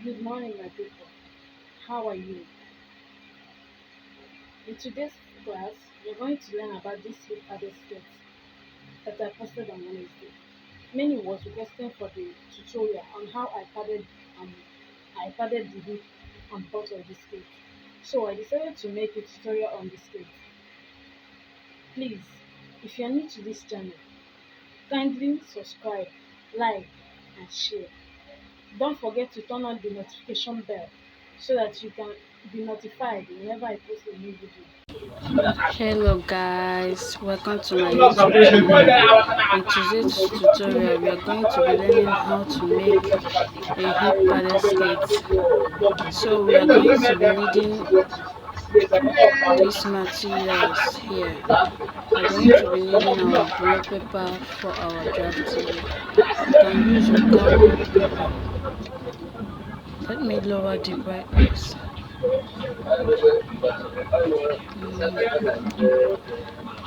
Good morning, my people. How are you? In today's class, we're going to learn about this hip padded skills that I posted on Wednesday. Many was requesting for the tutorial on how I padded the hip on both of the skills. So I decided to make a tutorial on the skills. Please, if you're new to this channel, kindly subscribe, like, and share. Don't forget to turn on the notification bell so that you can be notified whenever I post a new video. Hello guys, welcome to my YouTube channel. In today's tutorial, we are going to be learning how to make a hip padded skate. So we are going to be needing these materials here. We are going to be needing our brown paper for our drafting. You can use your carbon paper. Let me lower the brightness.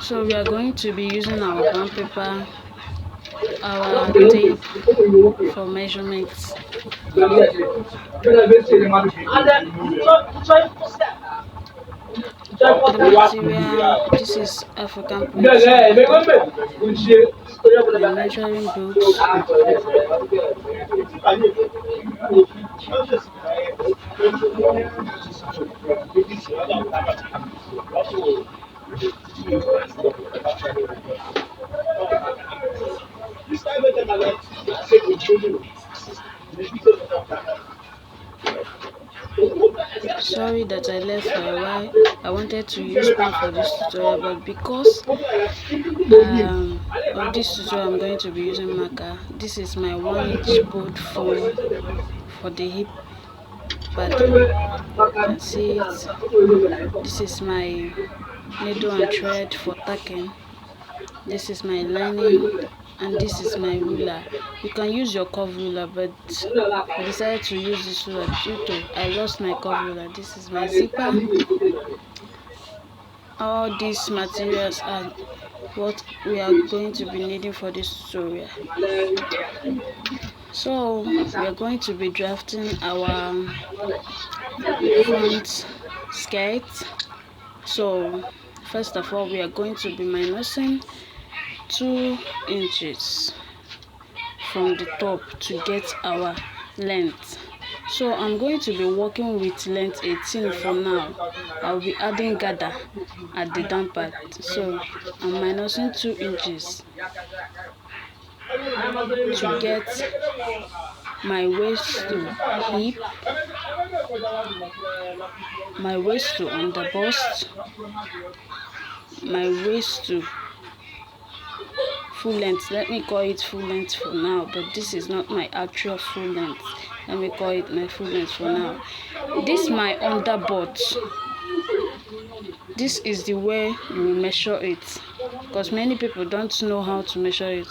So we are going to be using our brown paper, our tape for measurements. The material, this is African print paper, my measuring books, sorry that I left for a while. I wanted to use pen for this tutorial, but because of this tutorial I'm going to be using marker. This is my 1-inch board foam for the hip padding. You can see it. This is my needle and thread for tacking. This is my lining, and this is my ruler. You can use your curve ruler, but I decided to use this ruler due to I lost my curve ruler. This is my zipper. All these materials are what we are going to be needing for this tutorial. So we are going to be drafting our front skirt. So first of all, we are going to be minusing 2 inches from the top to get our length. So I'm going to be working with length 18 for now. I'll be adding gather at the down part. So I'm minusing 2 inches to get my waist to hip, my waist to under bust, my waist to full length. Let me call it full length for now, but this is not my actual full length. Let me call it my full length for now. This is my under butt. This is the way you measure it, because many people don't know how to measure it.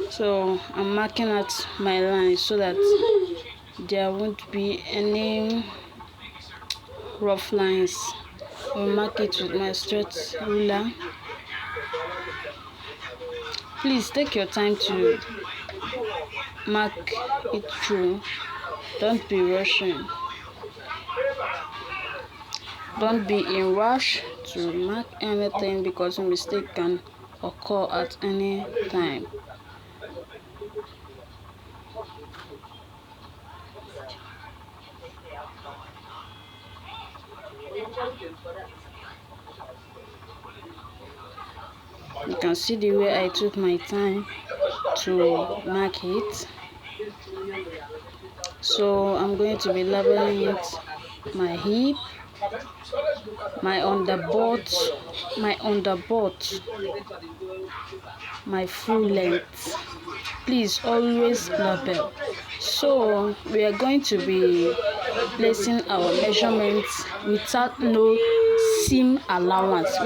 So I'm marking out my lines so that there won't be any rough lines. I'll mark it with my straight ruler. Please take your time to mark it through. Don't be rushing. Don't be in rush to mark anything, because a mistake can occur at any time. You can see the way I took my time to mark it. So I'm going to be labeling it my hip, my underbutt, my full length. Please always label. So we are going to be placing our measurements without no seam allowance.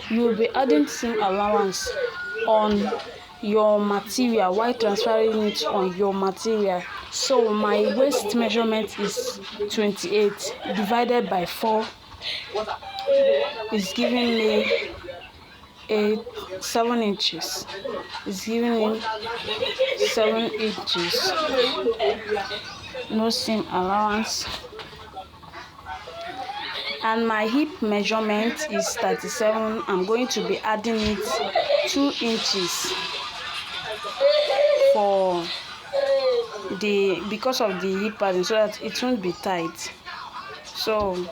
You will be adding seam allowance on your material while transferring it on your material. So my waist measurement is 28 divided by 4 is giving me 7 inches. It's giving me 7 inches. No seam allowance. And my hip measurement is 37. I'm going to be adding it 2 inches for because of the hip padding, so that it won't be tight. So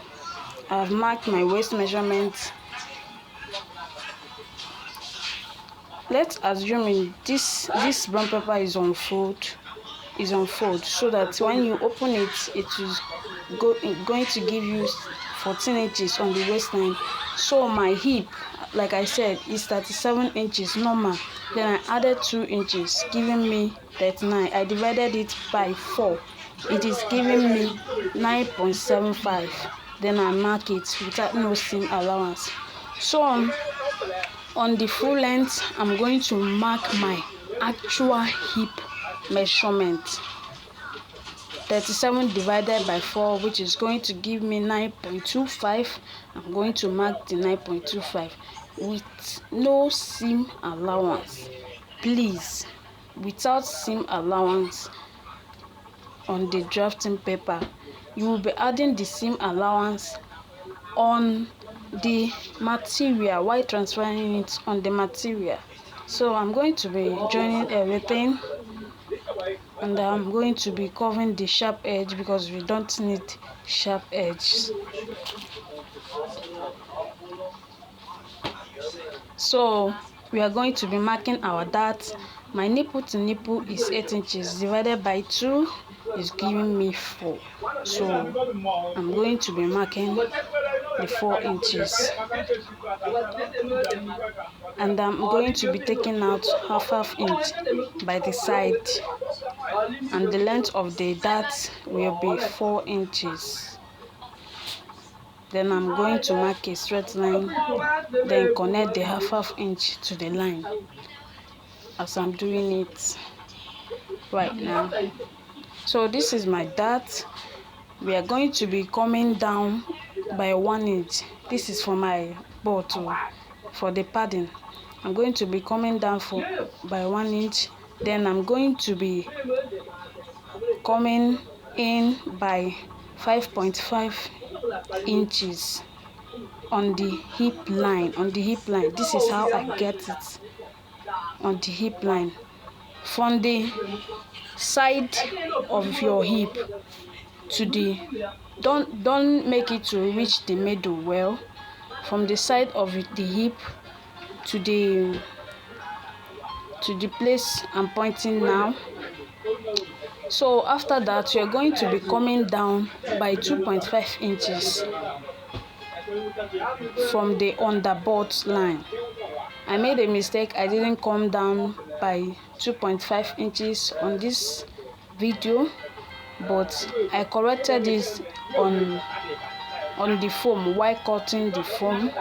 I've marked my waist measurement. Let's assume this brown paper is on fold, so that when you open it, it is going to give you 14 inches on the waistline. So my hip, like I said, is 37 inches normal. Then I added 2 inches, giving me 39. I divided it by 4. It is giving me 9.75. Then I mark it without no seam allowance. So on the full length, I'm going to mark my actual hip measurement. 37 divided by 4, which is going to give me 9.25. I'm going to mark the 9.25 with no seam allowance. Please, without seam allowance on the drafting paper, you will be adding the seam allowance on the material while transferring it on the material. So I'm going to be joining everything, and I'm going to be covering the sharp edge because we don't need sharp edges. So we are going to be marking our dart. My nipple to nipple is 8 inches divided by 2 is giving me 4. So I'm going to be marking the 4 inches, and I'm going to be taking out half inch by the side, and the length of the dart will be 4 inches. Then I'm going to mark a straight line, then connect the half inch to the line as I'm doing it right now. So this is my dart. We are going to be coming down by 1 inch. This is for my bottle, for the padding. I'm going to be coming down by 1 inch. Then I'm going to be coming in by 5.5 inches on the hip line. This is how I get it on the hip line. From the side of your hip to the don't make it to reach the middle. Well, from the side of the hip to the place I'm pointing now. So after that, you're going to be coming down by 2.5 inches from the underbutt line. I made a mistake. I didn't come down by 2.5 inches on this video, but I corrected this on the foam while cutting the foam.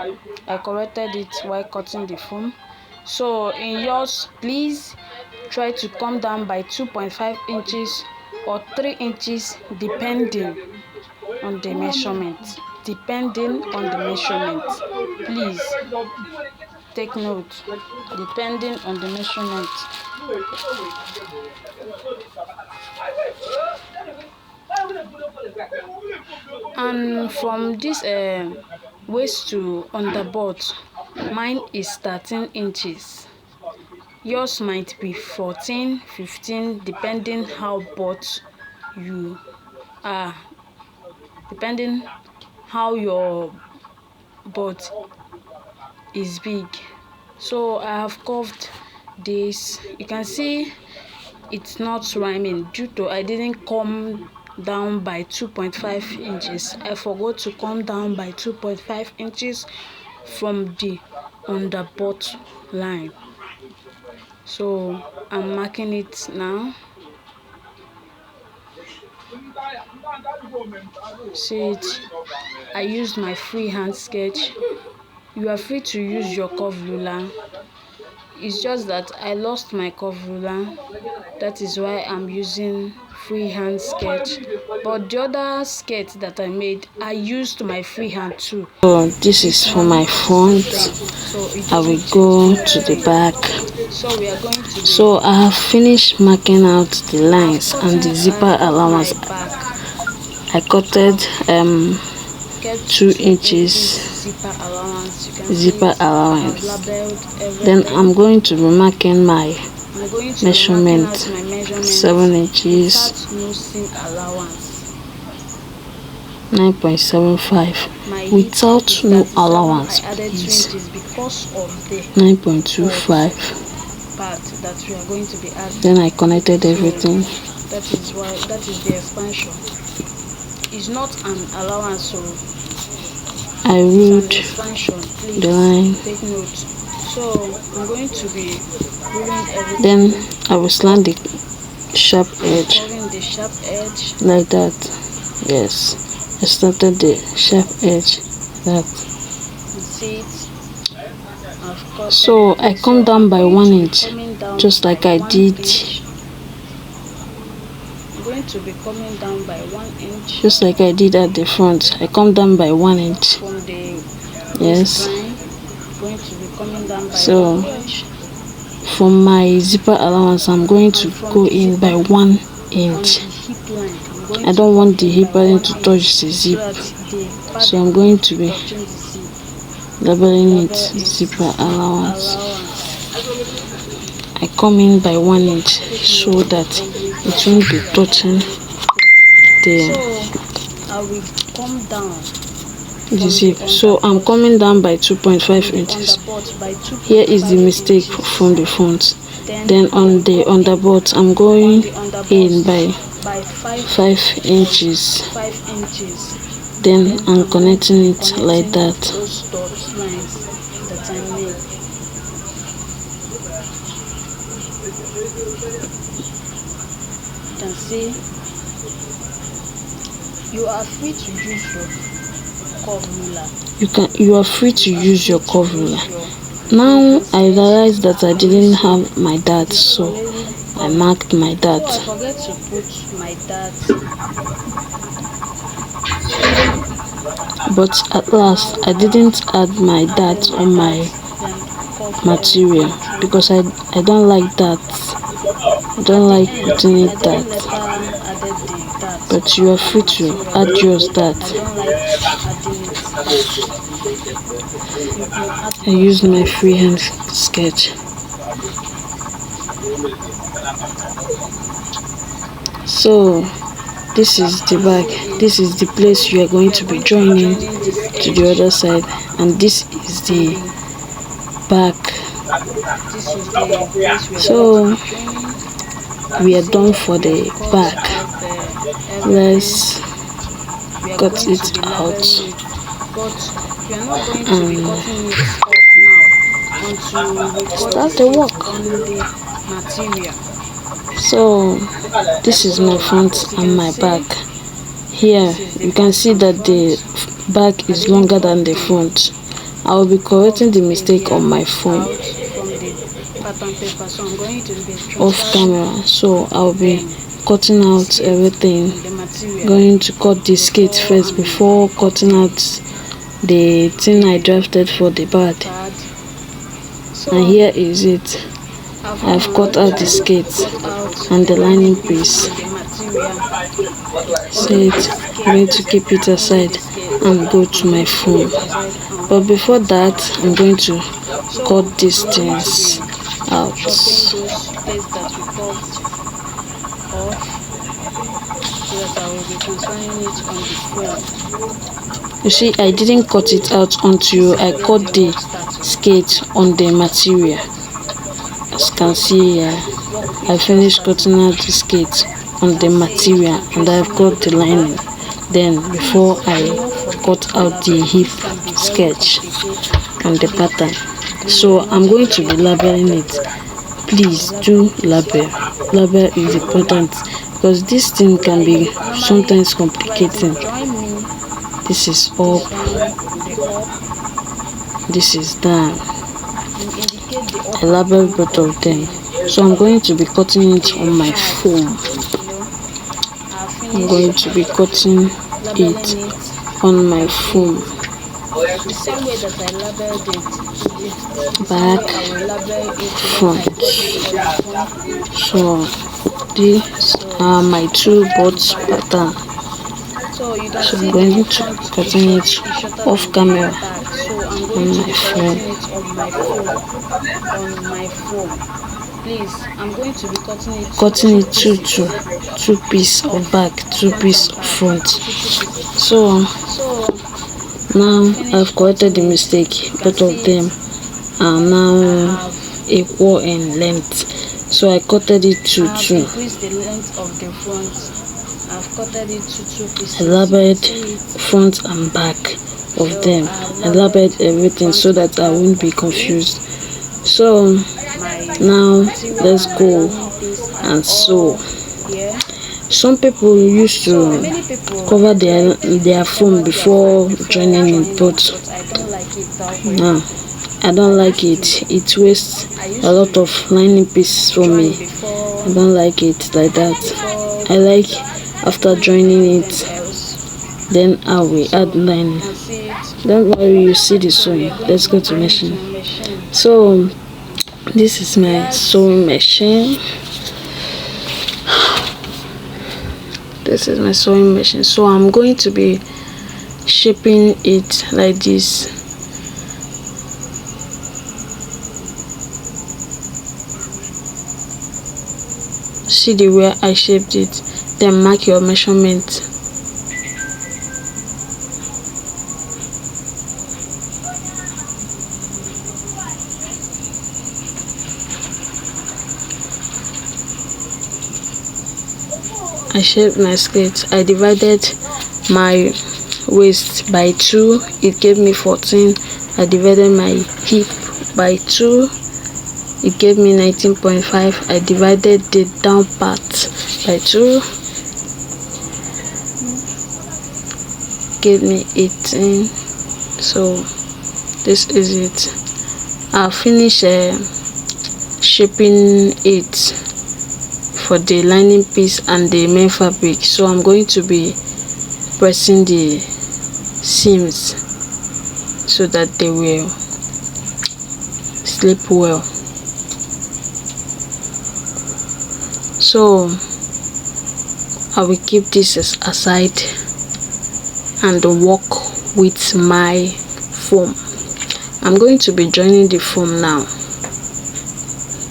I corrected it while cutting the foam. So in yours, please try to come down by 2.5 inches or 3 inches, depending on the measurement. Please take note, depending on the measurement. And from this waist to underbutt, mine is 13 inches. Yours might be 14, 15, depending how butt you are, depending how your butt is big. So I have curved this. You can see it's not rhyming due to I didn't come down by 2.5 inches. I forgot to come down by 2.5 inches from the underbutt line. So I'm marking it now. See it? I used my freehand sketch. You are free to use your curve ruler. It's just that I lost my curve ruler That is why I'm using freehand sketch. But the other sketch that I made, I used my freehand too. So this is for my front. I will go to the back. So we are going to. So I have finished marking out the lines and the zipper allowance. I cutted 2 inches zipper allowance. Then I'm going to be marking my measurement 7 inches 9.75 without no allowance, please. 9.25. That we are going to be adding. Then I connected everything. That is the expansion. It's not an allowance, so I wrote the line. Take note. So I'm going to be ruling everything. Then I will slant the sharp edge. The sharp edge like that. Yes, I started the sharp edge like that. See it? So I come down by 1 inch, just like I did. I'm going to be coming down by 1 inch, just like I did at the front. I come down by 1 inch. From the yes. Line, I'm going to be coming down by so 1 inch. From my zipper allowance, I'm going to go in by 1 inch. I don't want the hip line to touch the zip, so I'm going to be labeling it zipper allowance. I come in by 1 inch so that it won't be touching the zip. So I'm coming down by 2.5 inches. Here is the mistake from the front. Then on the underboard, I'm going in by 5 inches. Then I'm connecting it like that. You can see you are free to use your curve ruler. You are free to use your curve ruler. Now I realized that I didn't have my dart, so I marked my dart. I forget to put my dart. But at last I didn't add my dart on my material because I don't like that. I don't like putting it that. But you are free to add yours that. I used my freehand sketch. So this is the back. This is the place you are going to be joining to the other side, and this is the back. So we are done for the back. Let's cut it out. And start the work. So this is my front and my back. Here you can see that the back is longer than the front. I will be correcting the mistake on my phone off camera, so I'll be cutting out everything. Going to cut the skate first before cutting out the thing I drafted for the bag. And here is it. I've cut out the skate and the lining piece. So I'm going to keep it aside and go to my phone. But before that, I'm going to cut these things out. You see, I didn't cut it out until I cut the skate on the material. As you can see here, I finished cutting out the skate on the material and I've got the lining. Then before I cut out the hip sketch on the pattern. So I'm going to be labeling it. Please do label. Label is important because this thing can be sometimes complicating. This is up. This is down. I label both of them. So I'm going to be cutting it on my foam. I'm going to be cutting it on my foam. The same way that I labeled it, Back, front. So these are my 2 bots pattern. so you can So see I'm going the to front cutting it off camera back. So I'm on going to my be phone. cutting it on my phone. Please, I'm going to be Cutting it two piece of back, 2 piece of front. So now I've corrected the mistake. Both of them are now equal in length. So I cutted it to 2. Increase the length of the front. I've cutted it to 2 pieces. I labeled front and back of them. I labeled everything so that I won't be confused. So now let's go and sew. Some people used to cover their phone before joining it, but no, I don't like it. It wastes a lot of lining pieces for me. I don't like it like that. I like after joining it, then I will add lining. Don't worry, you see the sewing. Let's go to machine. So this is my sewing machine. This is my sewing machine. So I'm going to be shaping it like this. See the way I shaped it, then mark your measurement. I shaped my skirt. I divided my waist by 2. It gave me 14. I divided my hip by 2. It gave me 19.5. I divided the down part by 2. Gave me 18. So this is it. I'll finish shaping it for the lining piece and the main fabric. So I'm going to be pressing the seams so that they will sleep well. So I will keep this aside and work with my foam. I'm going to be joining the foam now.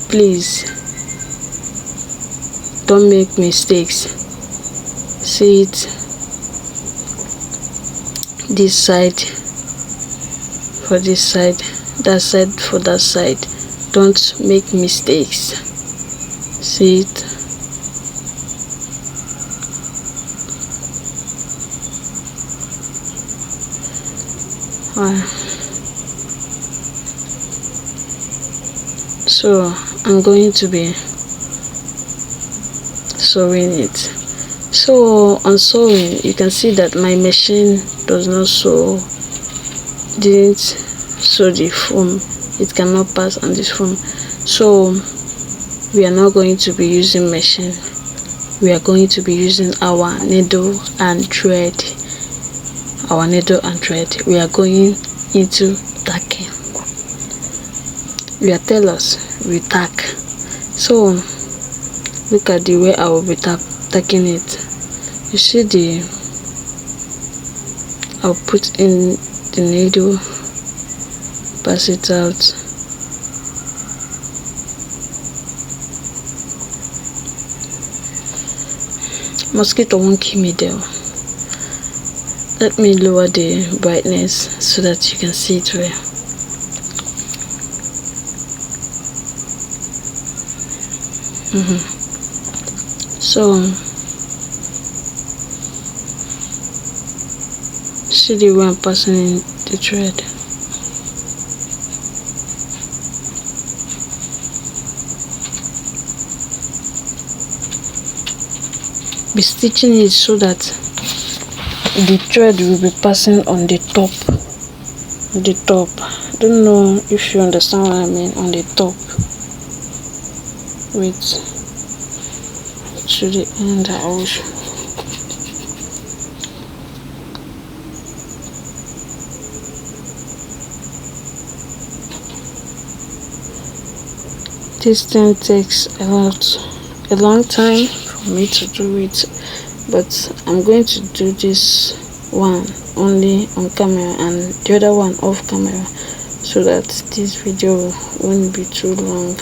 Please don't make mistakes. See it, this side for this side, that side for that side. Don't make mistakes. See it. So I'm going to be sewing it. So on sewing, you can see that my machine does not didn't sew the foam. It cannot pass on this foam. So we are not going to be using machine. We are going to be using our needle and thread. Our needle and thread. We are going into tacking. We are tailors. We tack. So look at the way I will be tacking it. You see I'll put in the needle, pass it out. Mosquito won't kill me there. Let me lower the brightness so that you can see it well. So see the way I'm passing in the thread. Be stitching it so that the thread will be passing on the top. I don't know if you understand what I mean. On the top. wait to the end. I will this thing takes a long time for me to do it, but I'm going to do this one only on camera and the other one off camera, so that this video won't be too long.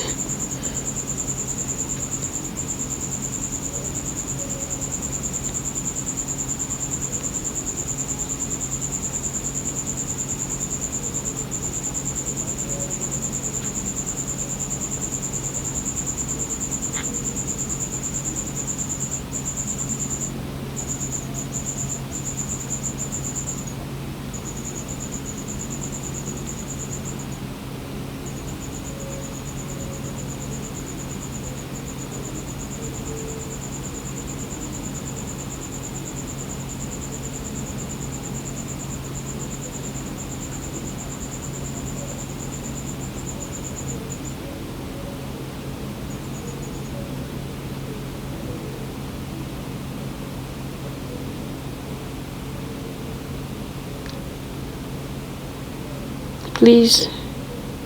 Please,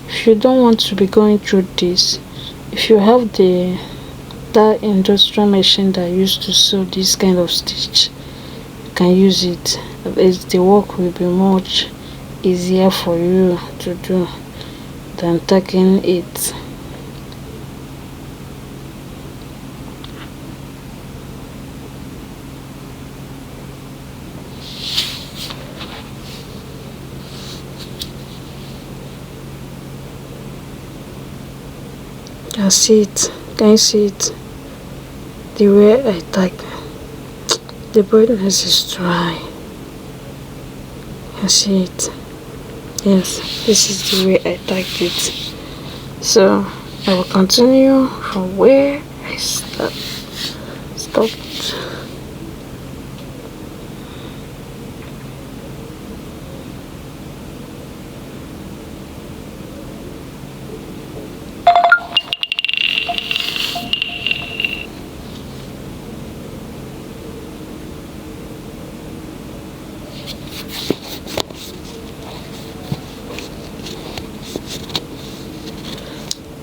if you don't want to be going through this, if you have that industrial machine that used to sew this kind of stitch, you can use it. At least the work will be much easier for you to do than tackling it. Can see it. Can you see it? The way I type, the brightness is dry. Can see it? Yes, this is the way I typed it. So I will continue from where I stopped.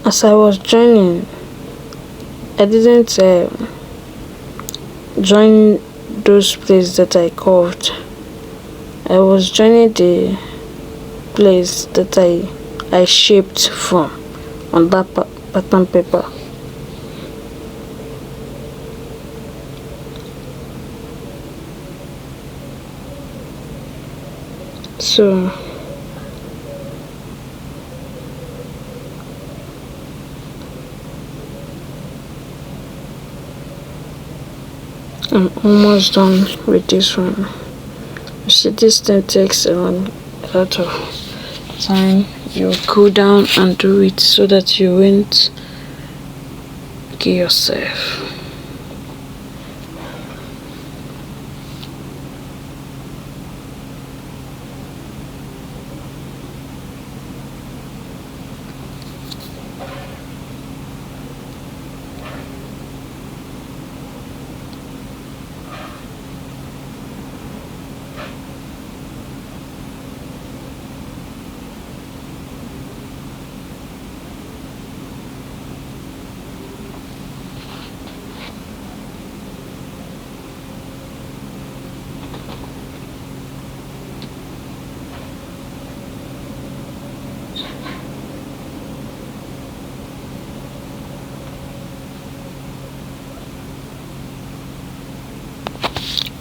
As I was joining, I didn't join those places that I curved. I was joining the place that I shaped from on that pattern paper. So I'm almost done with this one. You see, this thing takes a lot of time. You cool down and do it so that you won't kill yourself.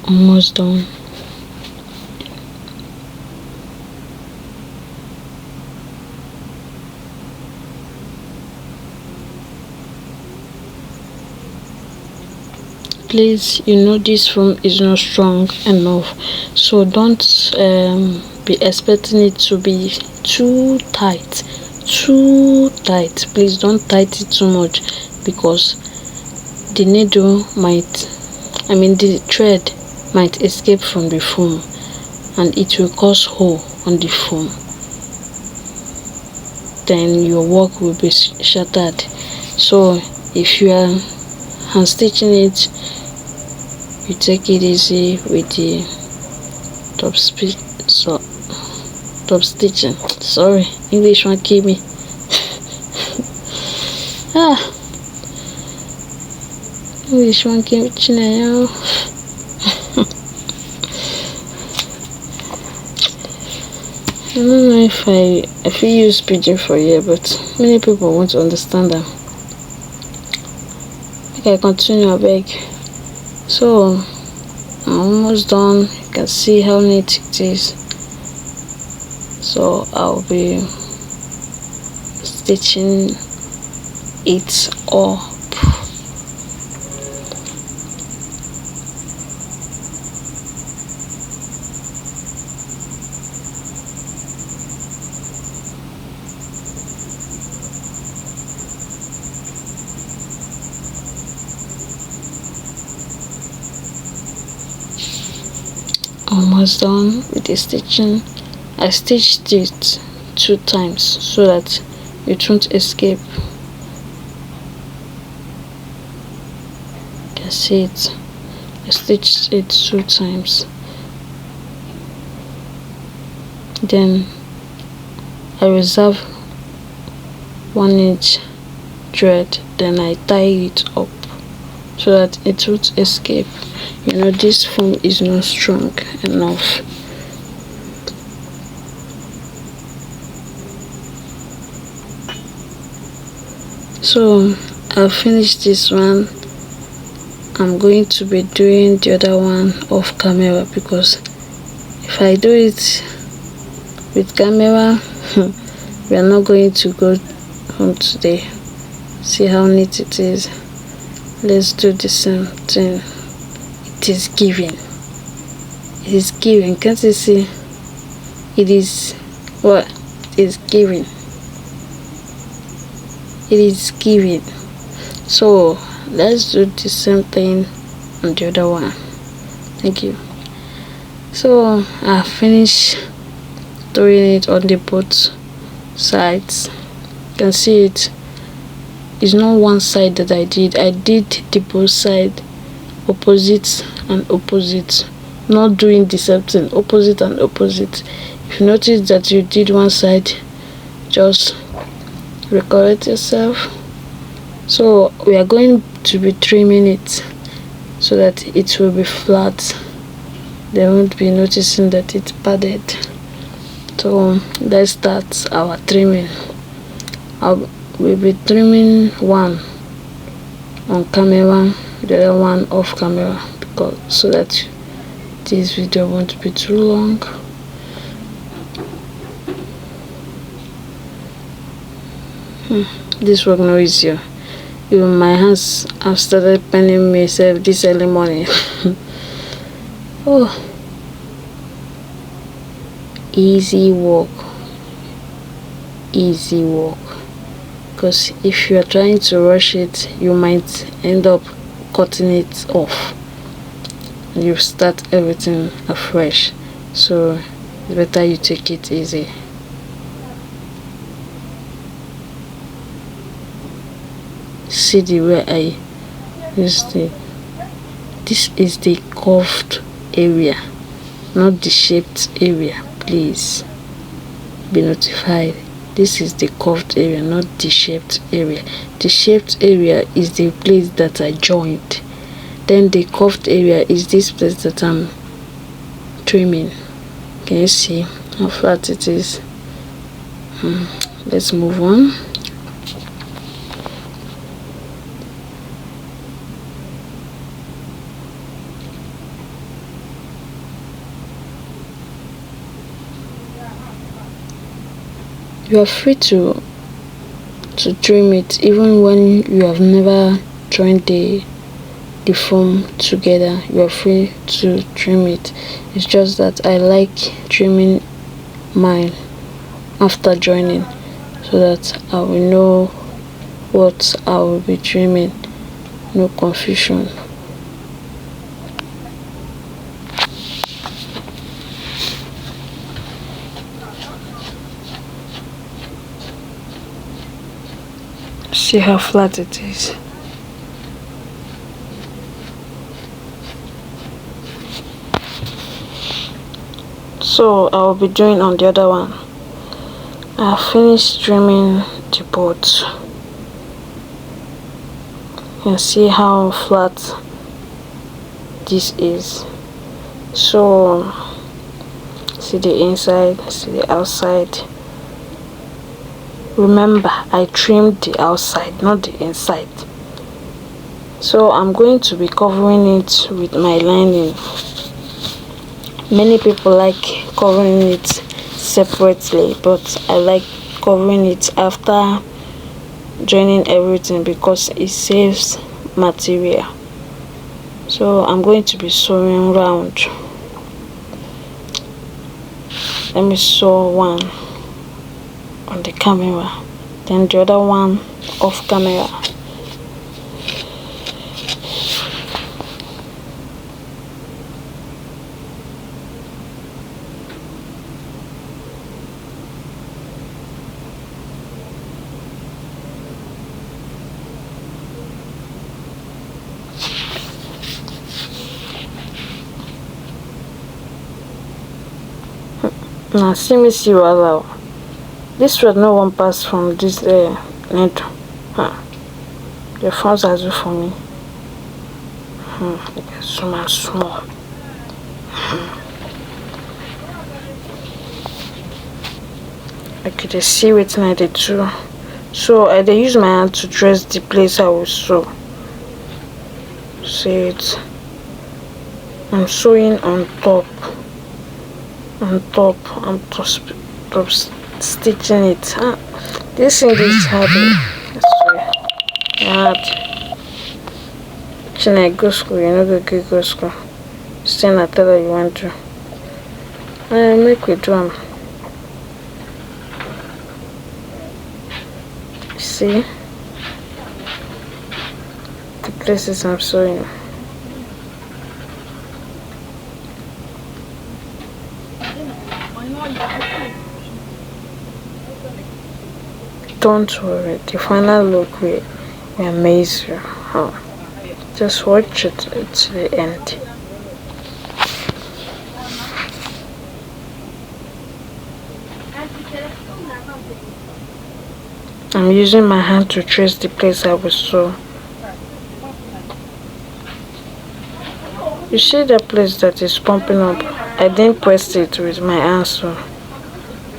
Almost done. Please, you know this foam is not strong enough, so don't be expecting it to be too tight. Please don't tight it too much, because the needle the thread might escape from the foam and it will cause hole on the foam. Then your work will be shattered. So if you are hand stitching it, you take it easy with the top stitching. Sorry, English won't kill me. English won't kill me, chinenye. I don't know if I feel use pidgin for here, but many people want to understand that. Okay, continue, I beg. So I'm almost done. You can see how neat it is. So I'll be stitching it up. Almost done with the stitching. I stitched it 2 times so that it won't escape. You can see it. I stitched it 2 times. Then I reserve 1-inch thread, then I tie it up so that it won't escape. You know, this foam is not strong enough. So I'll finish this one. I'm going to be doing the other one off camera, because if I do it with camera we are not going to go home today. See how neat it is. Let's do the same thing. It is giving. It is giving. Can't you see? It is what? It is giving. It is giving. So let's do the same thing on the other one. Thank you. So I finished doing it on the both sides. You can see it. It's not one side that I did the both side, opposite and opposite, not doing the same thing, opposite and opposite. If you notice that you did one side, just recorrect yourself. So we are going to be trimming it so that it will be flat. They won't be noticing that it's padded. So let's start our trimming. We'll be trimming one on camera, the other one off camera, because so that this video won't be too long. This work no easier. Even my hands have started paining myself this early morning. Oh, easy work, because if you are trying to rush it, you might end up cutting it off and you start everything afresh. So it's better you take it easy. See the way I used it. This is the curved area, not the shaped area. Please be notified. This is the curved area, not the shaped area. The shaped area is the place that I joined. Then the curved area is this place that I'm trimming. Can you see how flat it is? Let's move on. You are free to trim it even when you have never joined the foam together. You are free to trim it. It's just that I like trimming mine after joining, so that I will know what I will be trimming. No confusion. See how flat it is. So I'll be doing on the other one. I finished trimming the board. You can see how flat this is. So see the inside, see the outside. Remember, I trimmed the outside, not the inside. So I'm going to be covering it with my lining. Many people like covering it separately, but I like covering it after joining everything because it saves material. So I'm going to be sewing round. Let me sew one on the camera, then the other one off camera. Now see me see wahala. This thread no one pass from this needle. The front as well for me. Small small. Okay, they see wetin I dey do. So I dey use my hand to trace the place I will sew. See it. I'm sewing on top. I'm stitching it. This thing is hard. Hard. Chinenye go school, you know go school. Still not tell her you want to. Make we do them. See the places I'm sewing. Don't worry, the final look will amaze you. Just watch it to the end. I'm using my hand to trace the place I will sew. You see the place that is pumping up? I didn't press it with my hand, so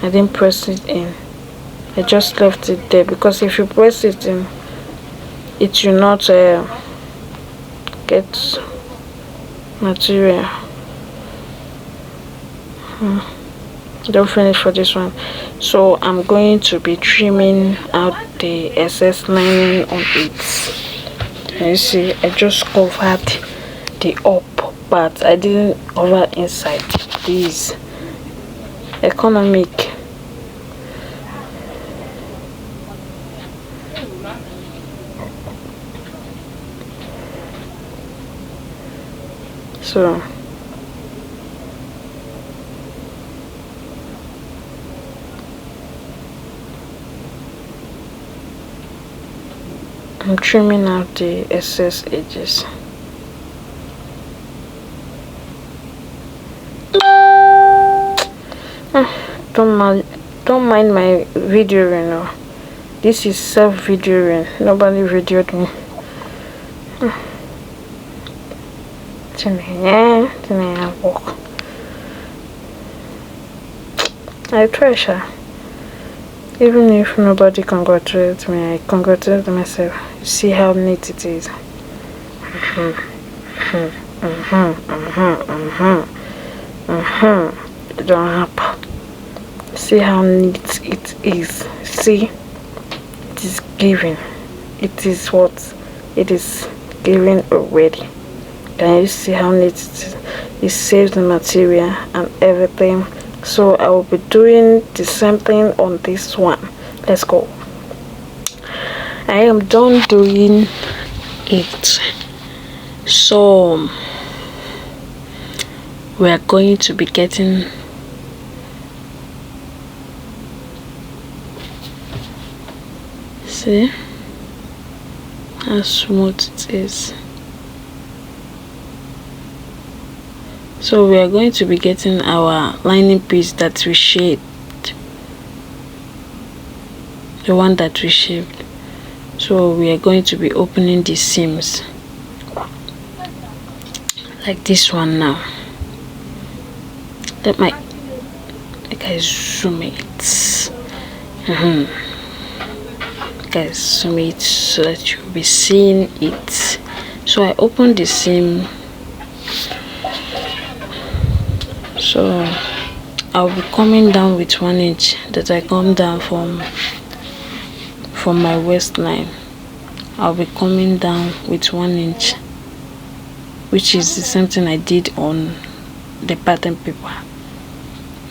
I didn't press it in. I just left it there because if you press it in, it will not get material. Don't finish for this one. So I'm going to be trimming out the excess lining on it. And you see, I just covered the up part. I didn't cover inside. This economic. So I'm trimming out the excess edges. Don't mind my videoing now. This is self-videoing. Nobody videoed me. Chinenye walk. I treasure. Even if nobody congratulates me, I congratulate myself. See how neat it is. It don't happen. See how neat it is. See, it is giving. It is what it is giving already. Can you see how neat it is? It saves the material and everything. So I will be doing the same thing on this one. Let's go. I am done doing it. So we are going to be getting see how smooth it is. So we are going to be getting our lining piece that we shaped, the one that we shaped. So we are going to be opening the seams like this one now. Let I zoom it. Guys, zoom it so that you'll be seeing it. So I open the seam. So I'll be coming down with 1 inch that I come down from my waistline. I'll be coming down with 1 inch, which is the same thing I did on the pattern paper.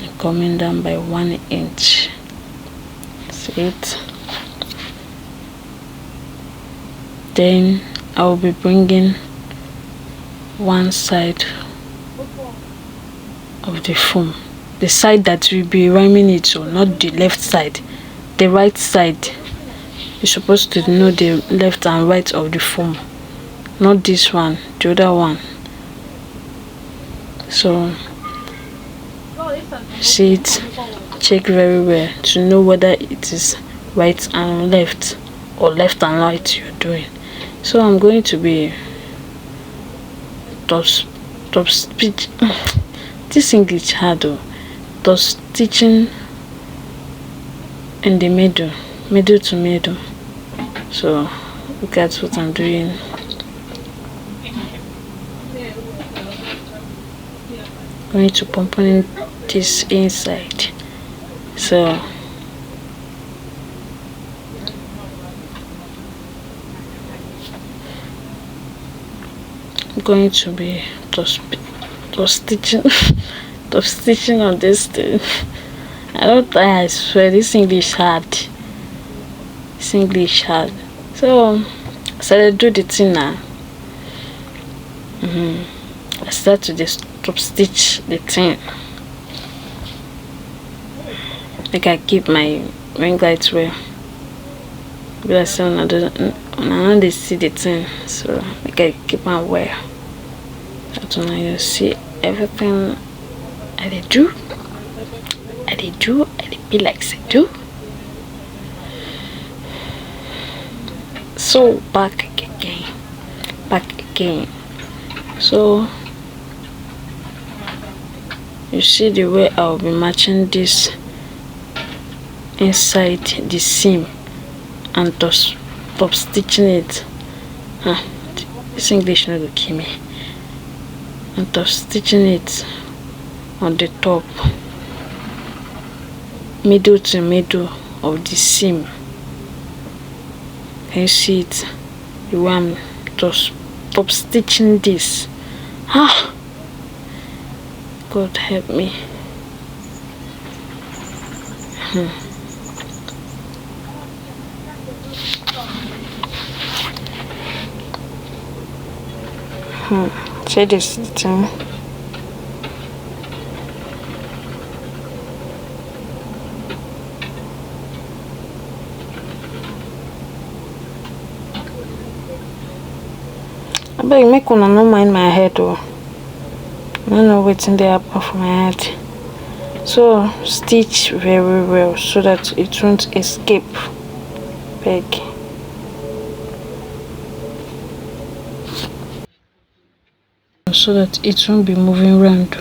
I'm coming down by 1 inch. See it? Then I will be bringing one side of the foam, the side that will be rhyming it, so not the left side, the right side. You're supposed to know the left and right of the foam, not this one, the other one. So see it, check very well to know whether it is right and left or left and right you're doing. So I'm going to be top stitch. This English hard though. Top stitching in the middle to middle. So look at what I'm doing. Going to pump in this inside. So I'm going to be top stitching top stitching on this thing. I don't think, I swear, this English hard. This English hard. So I do the thing now. I start to just top stitch the thing. Like I keep my ring lights well. Because I don't they see the thing, so like I keep my wear. So now you see everything I do, I be like I do. So back again. So you see the way I'll be matching this inside the seam and top stitching it. This English no go kill me. And top stitching it on the top, middle to middle of the seam. Can you see it? The way I'm top stitching this. God help me. See this thing. I beg make una no mind my head though. I don't know wetin dey happen for my head. So stitch very well so that it won't escape. Beg. So that it won't be moving around.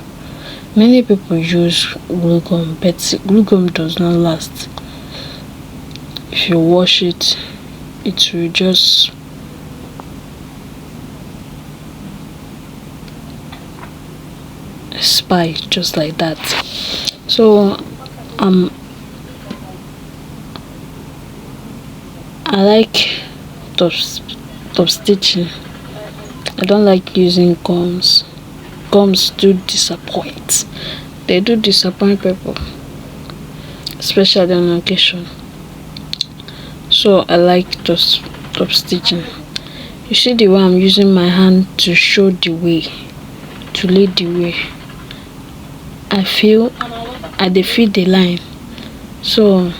Many people use glue gum, but glue gum does not last. If you wash it, it will just spy just like that. So I like top stitching. I don't like using gums. Gums do disappoint. They do disappoint people, especially on occasion. So I like top stitching. You see the way I'm using my hand to show the way, to lead the way. I feel the line. So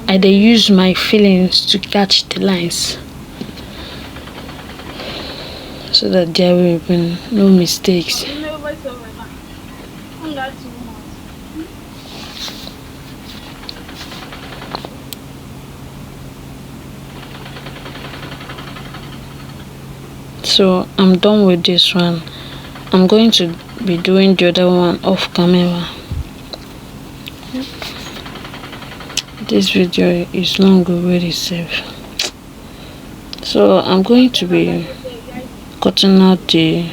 I use my feelings to catch the lines. so that there will be no mistakes. So I'm done with this one. I'm going to be doing the other one off camera. This video is long already, safe. So I'm going to be cutting out the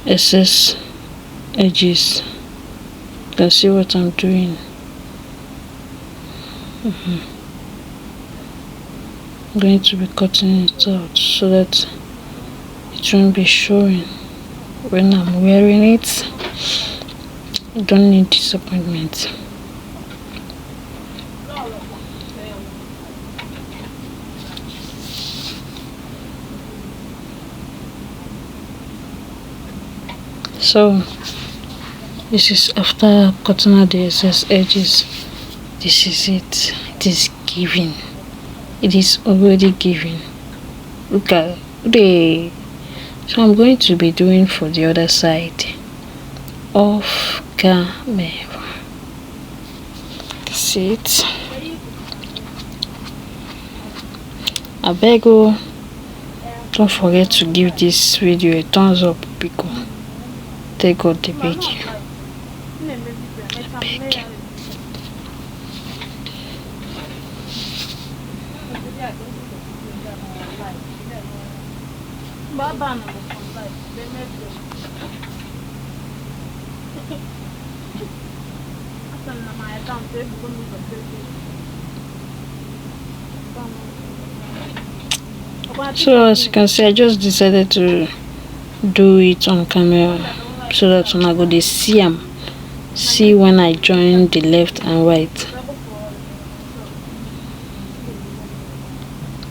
excess edges. You can see what I'm doing. I'm going to be cutting it out so that it won't be showing when I'm wearing it. I don't need disappointment. So this is after cutting out the excess edges. This is it. It is giving. It is already giving. Look at it. So I'm going to be doing for the other side off camera. That's it. I beg you, don't forget to give this video a thumbs up because they got the beg you. Beg you. So as you can see, I just decided to do it on camera so that when I go to see when I join the left and right.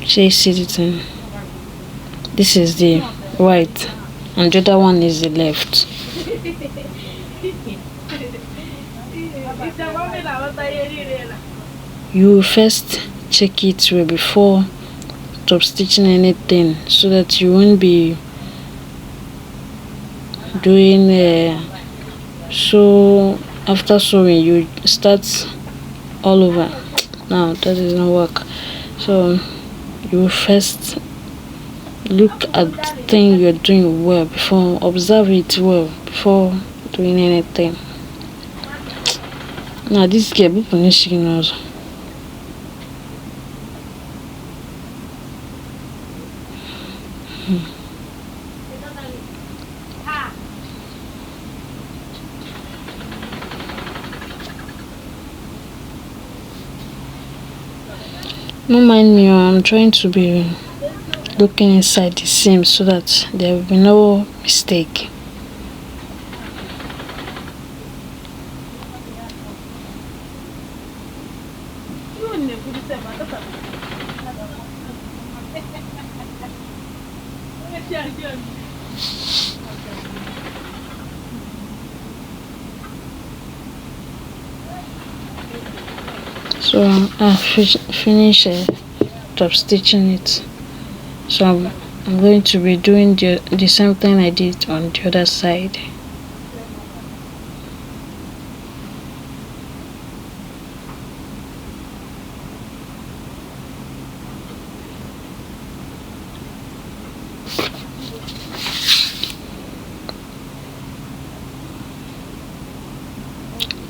See it. This is the right and the other one is the left. You first check it well before top stitching anything so that you won't be doing so after sewing you start all over. Now that doesn't work. So you first look at the thing you're doing well before, observe it well before doing anything. Now this girl also. Don't mind me, I'm trying to be looking inside the seam so that there will be no mistake. So I finish top stitching it. So I'm going to be doing the same thing I did on the other side.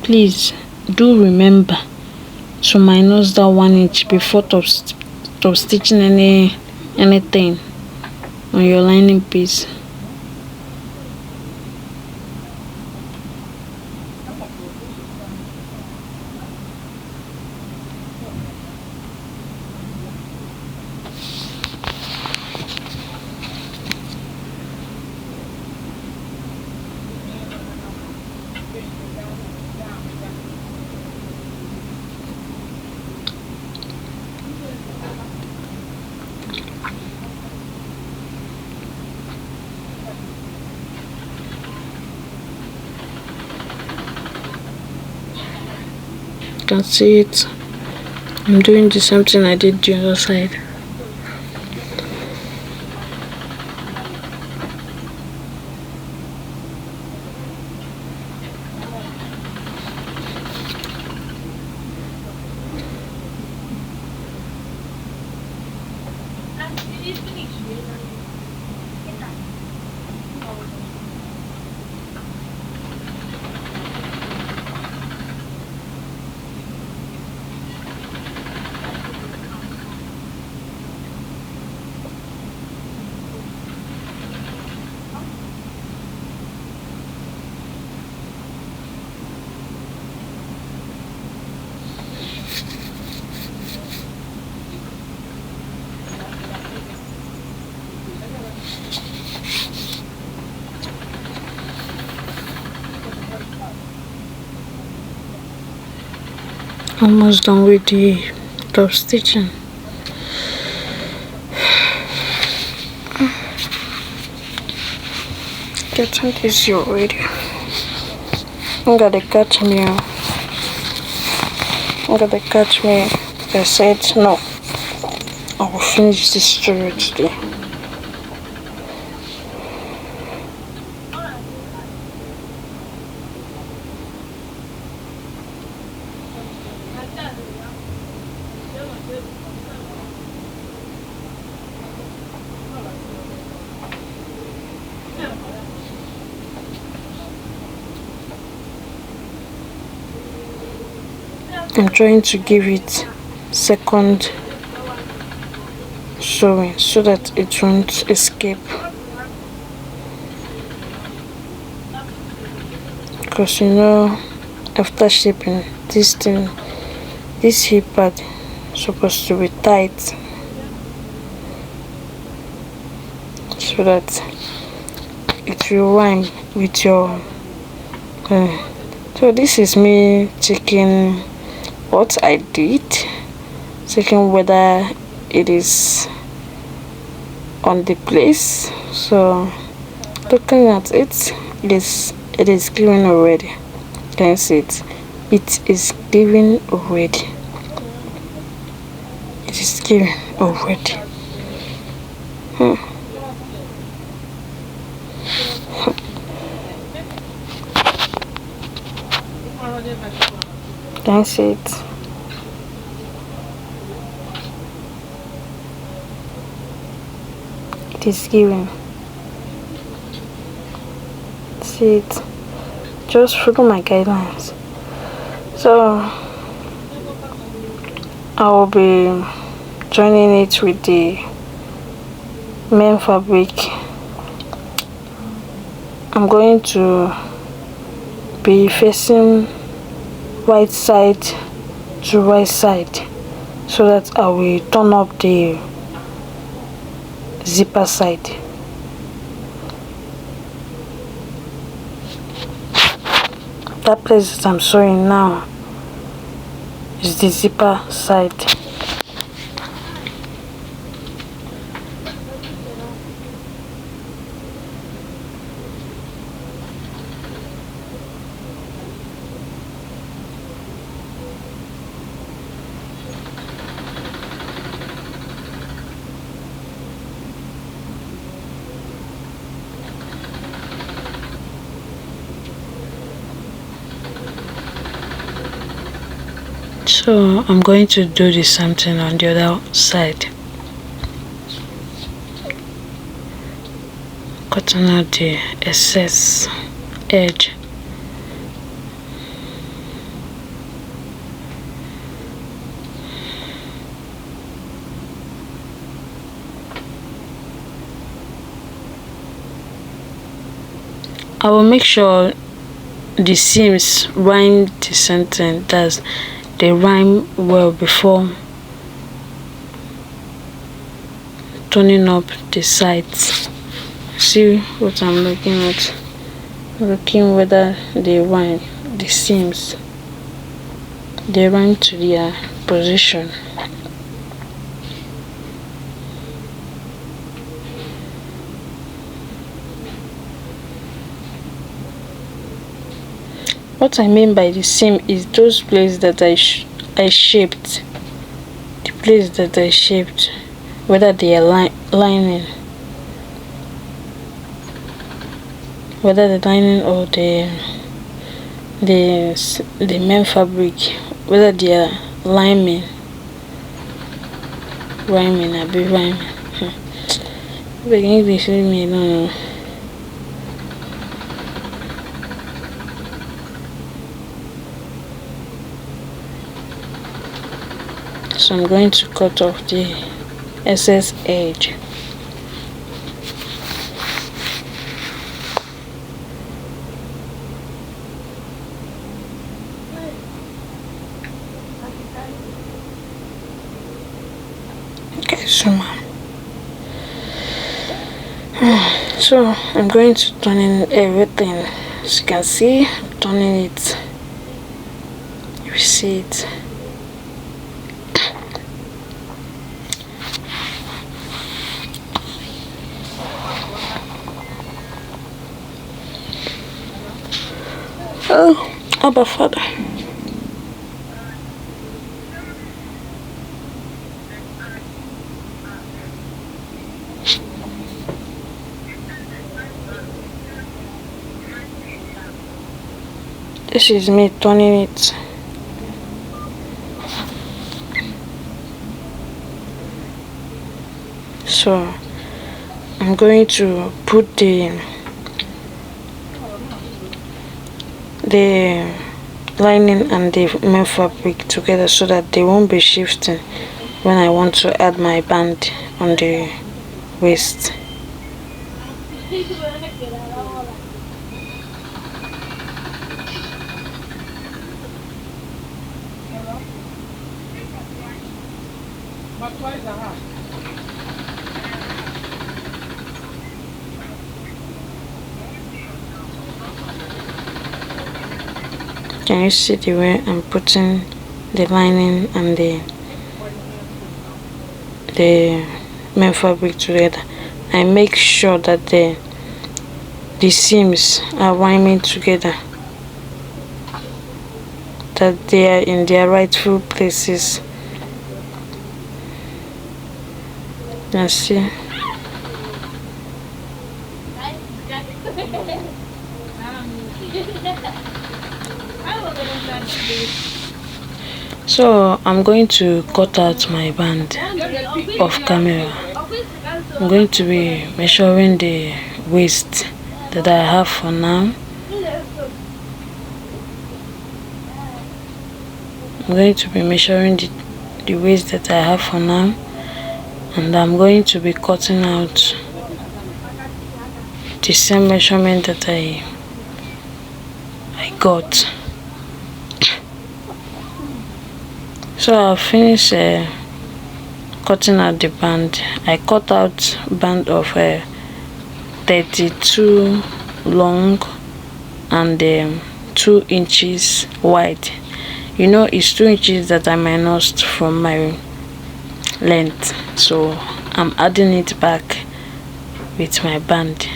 Please do remember to minus that 1 inch before top stitching anything on your lining piece. You can see it. I'm doing the same thing I did the other side. Almost done with the top stitching. Getting this already. I'm gonna catch me. I said no. I will finish this tutorial today. I'm trying to give it second sewing so that it won't escape, because you know, after shaping this thing, this hip pad is supposed to be tight so that it will rhyme with your so this is me checking what I did, checking whether it is on the place. So looking at it, it is gluing already. Can you see it? It is gluing already. It is gluing already. Can you see it? It is giving. See it? Just follow my guidelines. So I will be joining it with the main fabric. I'm going to be facing right side to right side so that I will turn up the zipper side. That place that I'm sewing now is the zipper side. So I'm going to do the same thing on the other side. Cutting out the excess edge. I will make sure the seams rhyme the sentence, that they rhyme well before turning up the sides. See what I'm looking at? Looking whether they rhyme, the seams, they rhyme to their position. What I mean by the seam is those places that I shaped. The place that I shaped, whether they are lining, whether the lining or the main fabric, whether they are rhyming, I be rhyming. But English, leave me alone. So I'm going to cut off the excess edge. Okay, so I'm going to turn in everything. As you can see, I'm turning it. You see it. Oh, Abba Father. This is me turning it. So I'm going to put the lining and the main fabric together so that they won't be shifting when I want to add my band on the waist. Can you see the way I'm putting the lining and the main fabric together? I make sure that the seams are rhyming together, that they are in their rightful places. You see. So I'm going to cut out my band off camera. I'm going to be measuring the waist that I have for now. I'm going to be measuring the waist that I have for now, and I'm going to be cutting out the same measurement that I got. So I'll finish cutting out the band. I cut out band of 32 long and 2 inches wide. You know, it's 2 inches that I minused from my length, so I'm adding it back with my band.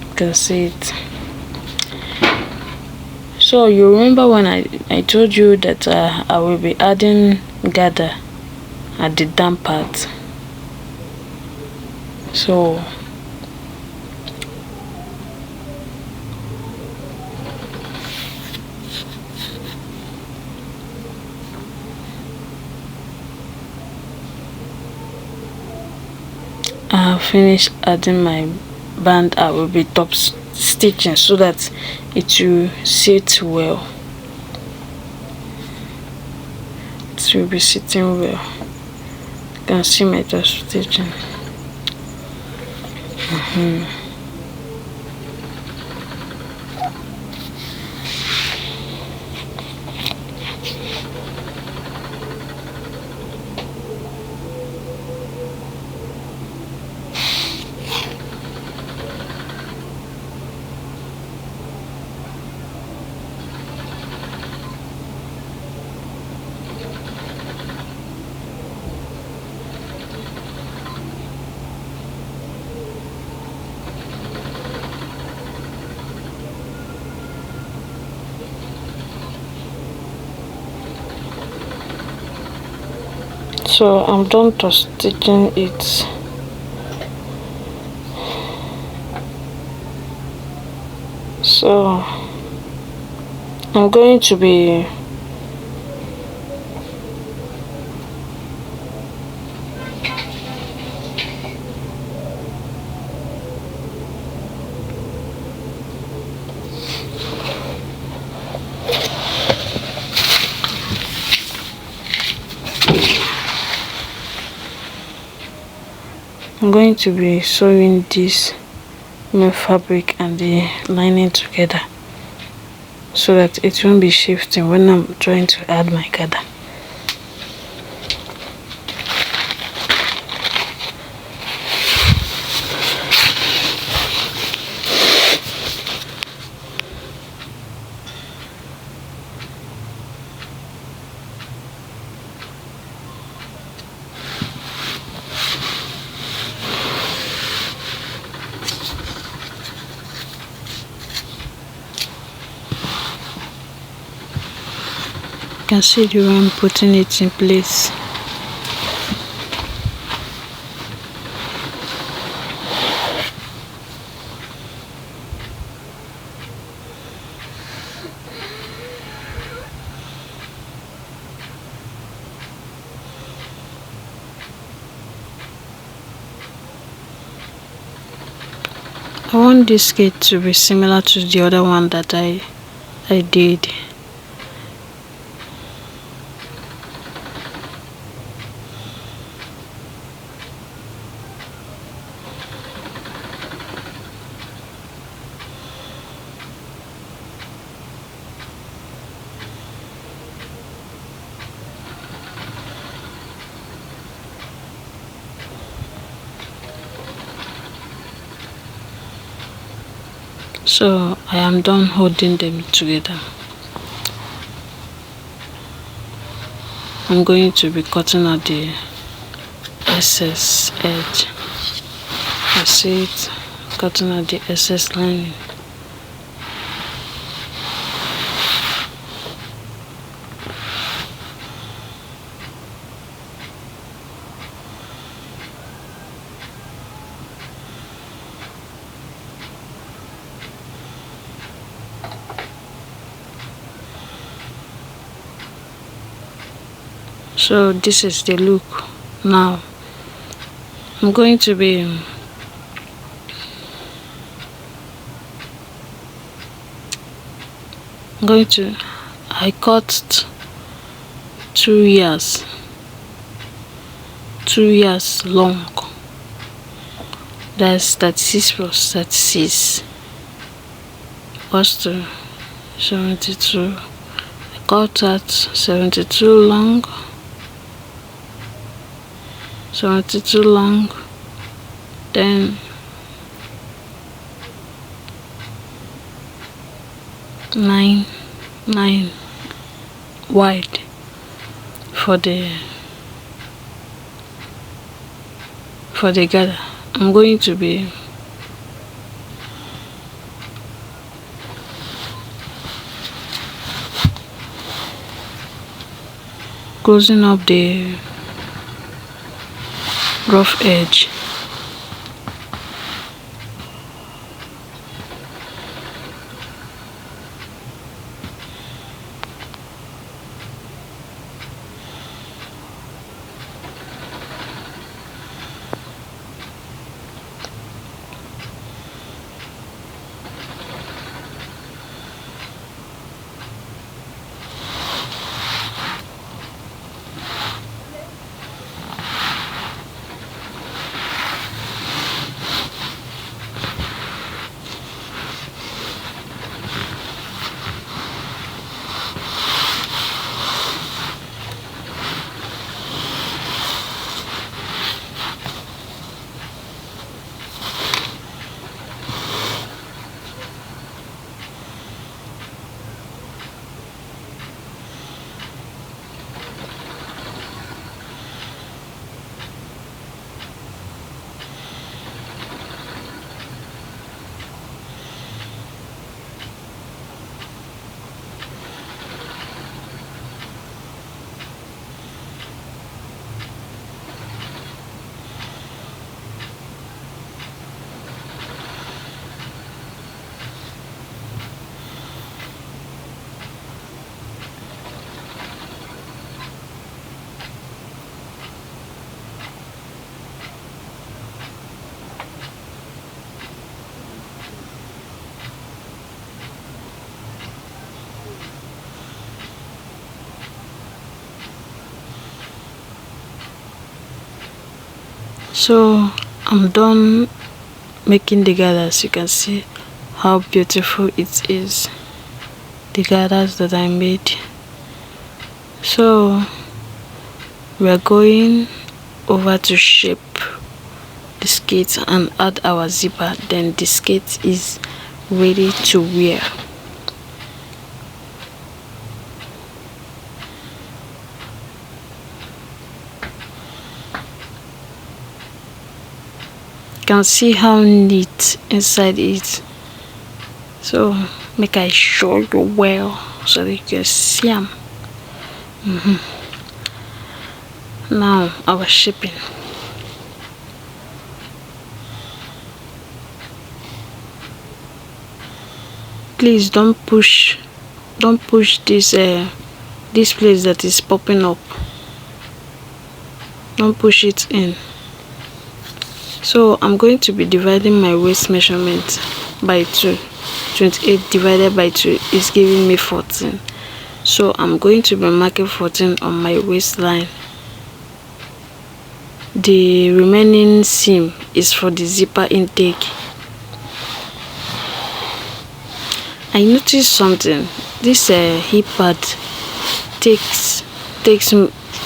You can see it. So you remember when I told you that I will be adding gather at the down part. So I have finished adding my band. I will be top stitching so that it will sit well. It will be sitting well. You can see my top stitching. So I'm done to stitching it. So I'm going to be sewing this main fabric and the lining together so that it won't be shifting when I'm trying to add my gather. can see the way I'm putting it in place. I want this skirt to be similar to the other one that I did. So I am done holding them together. I'm going to be cutting out the excess edge. I see it, cutting out the excess lining. So this is the look now. I'm going to I cut 2 years long. That's 36 plus 36 was to 72. I cut that 72 long, 72 long, then 9 wide for the gather. I'm going to be closing up the rough edge. So I'm done making the gathers. You can see how beautiful it is, the gathers that I made. So we're going over to shape the skirt and add our zipper, then the skirt is ready to wear. You can see how neat inside is. So make I show you well so that you can see them. Now our shipping. Please don't push this place that is popping up. Don't push it in. So I'm going to be dividing my waist measurement by 2. 28 divided by 2 is giving me 14. So I'm going to be marking 14 on my waistline. The remaining seam is for the zipper intake. I noticed something. This hip pad takes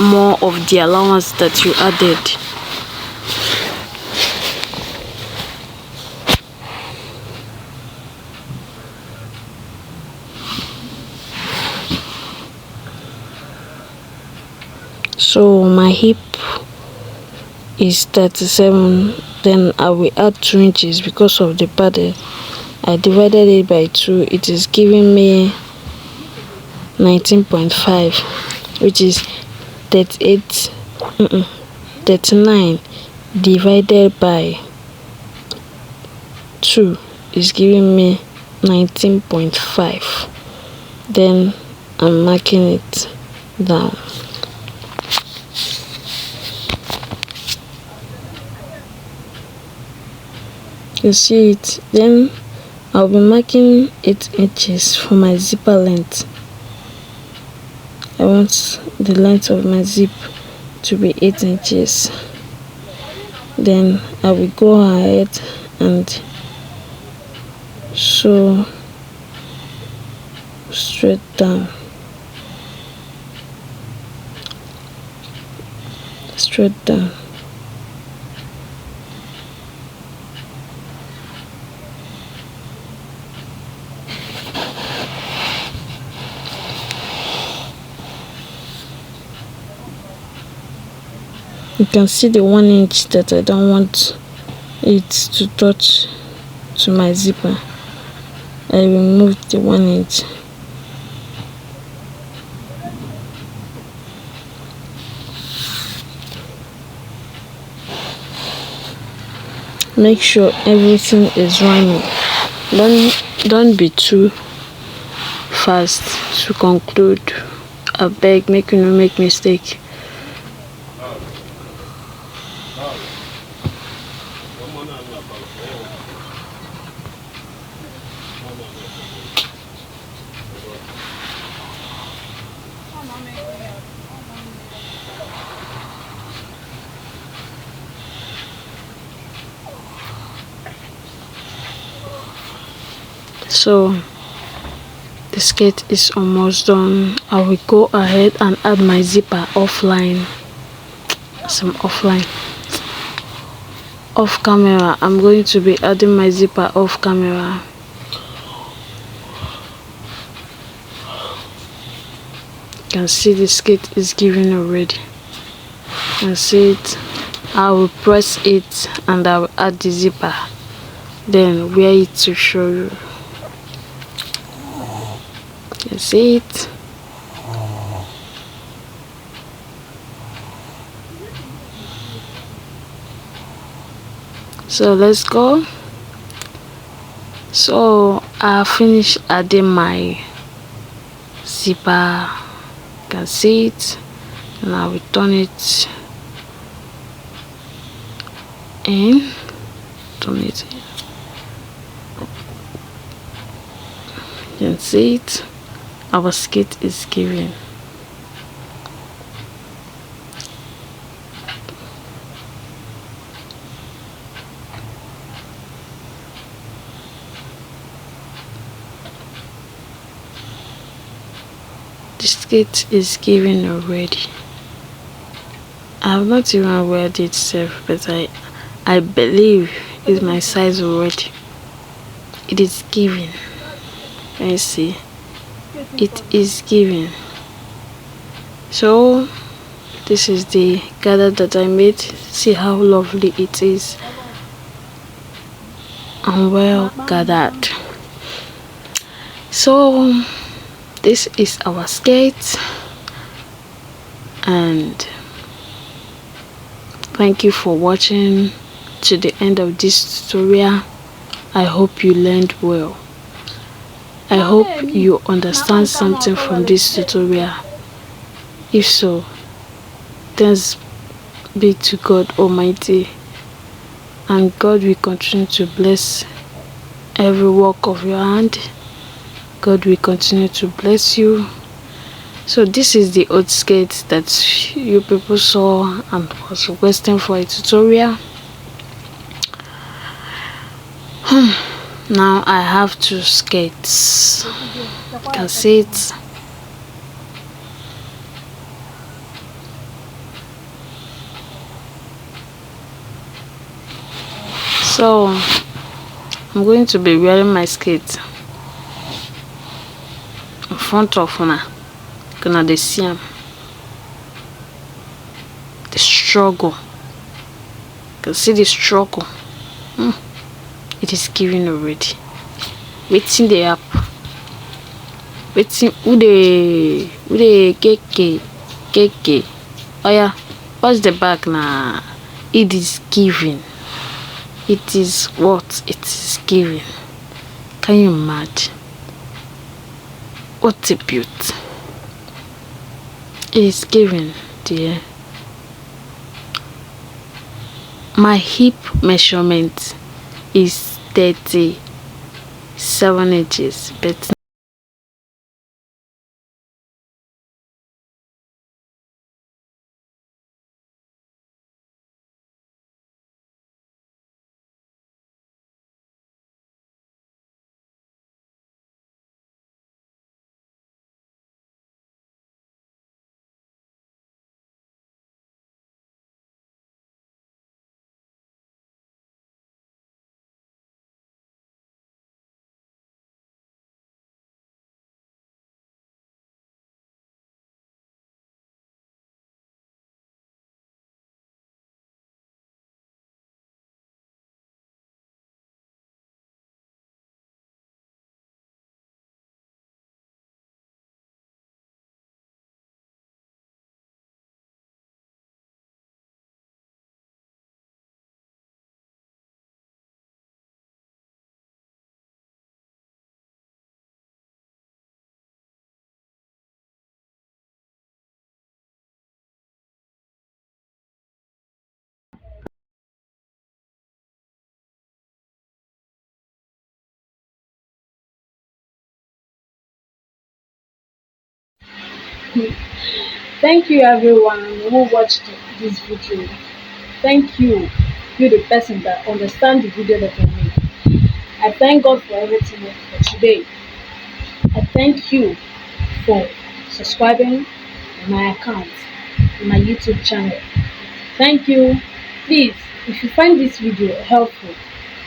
more of the allowance that you added. So my hip is 37, then I will add 2 inches because of the padded. I divided it by 2. It is giving me 19.5, which is 39 divided by 2 is giving me 19.5. Then I'm marking it down. You see it. Then I'll be marking 8 inches for my zipper length. I want the length of my zip to be 8 inches. Then I will go ahead and sew straight down. You can see the 1 inch that I don't want it to touch to my zipper. I removed the 1 inch. Make sure everything is running. Don't be too fast to conclude. I beg, make you no make mistake. So the skirt is almost done. I will go ahead and add my zipper offline. Off camera. I'm going to be adding my zipper off camera. You can see the skirt is giving already. You can see it. I will press it and I will add the zipper. Then wear it to show you. You see it. So let's go. So I finished adding my zipper. You can see it. And I will turn it in. Turn it in. You can see it. Our skirt is giving. The skirt is giving already. I have not even wear it itself, but I believe it's my size already. It is giving. Can you see? It is giving. So this is the gather that I made. See how lovely it is and well gathered. So this is our skirt. and thank you for watching to the end of this tutorial. I hope you learned well. I hope you understand something from this tutorial. If so, thanks be to God Almighty, and God will continue to bless every work of your hand. God will continue to bless you. So this is the old skate that you people saw and was requesting for a tutorial. Now I have 2 skates. You can see it. So I'm going to be wearing my skate in front of una. Gonna dey see am, the struggle. You can see the struggle. It is giving already. Wetin dey happen? Wetin who dey keke? Oh yeah, watch the back now. It is giving. It is what it is giving. Can you imagine? What a beauty. It is giving, dear. My hip measurement is 37 inches, but Thank you everyone who watched this video. Thank you, the person that understand the video that I made. I thank God for everything for today. I thank you for subscribing to my account, my YouTube channel. Thank you. Please, if you find this video helpful,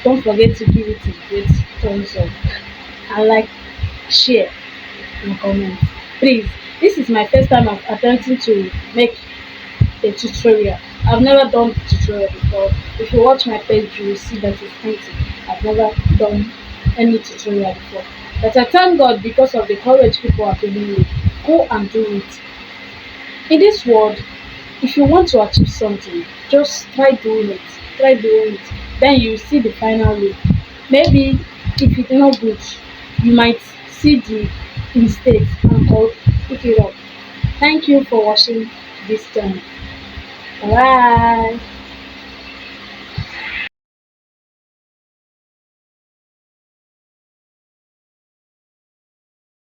don't forget to give it a great thumbs up and like, share, and comment. Please, this is my first time of attempting to make a tutorial. I've never done tutorial before. If you watch my page, you will see that it's empty. I've never done any tutorial before. But I thank God because of the courage people are giving me. Go and do it. In this world, if you want to achieve something, just try doing it. Try doing it. Then you see the final way. Maybe if it's not good, you might see the mistakes and pick it up. Thank you for watching this channel. Bye.